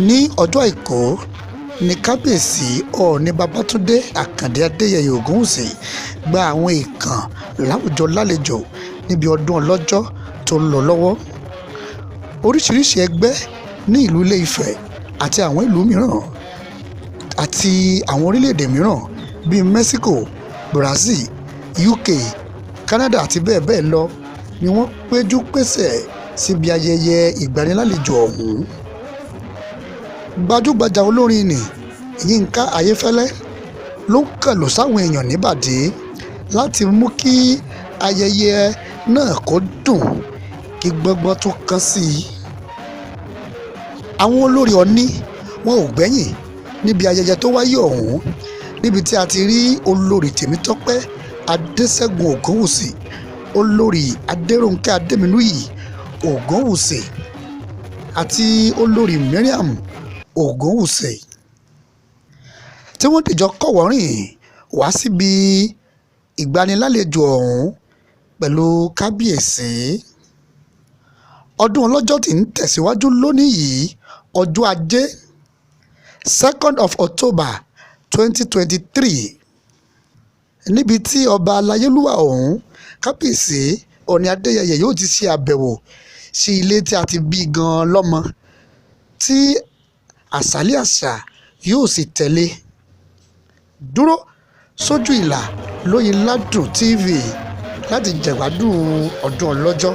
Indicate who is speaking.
Speaker 1: ní ọjọ́ àìkú ní kábíyèsí ọọ̀ni babátúndé àkàndé adéyẹyẹ ògúnwùsì gba àwọn èèkàn láwùjọ lálejò níbi ọdún ọlọ́jọ́ tó ń lọ lọ́wọ́. Oríṣiríṣi ẹgbẹ́ ní ìlú ilé ifẹ̀ àti àwọn ìlú mìíràn àti àwọn orílẹ̀-èdè mìíràn bíi mexico, brazil, uk, canada àti bẹ́ẹ̀ bẹ́ẹ̀ lọ ni wọ́n péjú pésẹ̀ síbi ayẹyẹ ìgbanilálejò ọ̀hún. Gbajúgbajà olórin ni Yinka Ayefele ló ń kàlò sáwọn èèyàn níbàdí láti mú kí ayẹyẹ náà kó dùn kí gbọ́ngbọ́n tún kàn sí i. Àwọn olórí Ọ̀ọ̀ni wọn ò gbẹ́yìn níbi ayẹyẹ tó wáyé ọ̀hún, níbi tí a ti rí olórí Tèmítọ́pẹ́ Adéṣẹ́gun Ògúnwùsì, olórí Adérónkẹ́ Adéminúyì Ògúnwùsì àti olórí Mariam Ògúnwùsì tí wọ́n dìjọ kọ́wọ̀ọ́rìn wá síbi ìgbanilálejò ọ̀hún pẹ̀lú kábíyèsí. Ọdún ọlọ́jọ́ tí ń tẹ̀síwájú lónìí yìí, ọjọ́ ajé 2nd of October 2023, níbi tí ọba aláyélúwà ọ̀hún kábíyèsí ọọ̀ni adéyẹyẹ yóò ti ṣe àbẹ̀wò sí ilé tí a ti bí gan lọ́mọ, tí àsálẹ̀ àṣà yóò sì tẹ̀lé. Dúró sójú ìlà lórí Ládùn TV láti jẹ̀gbádùn ọdún ọlọ́jọ́.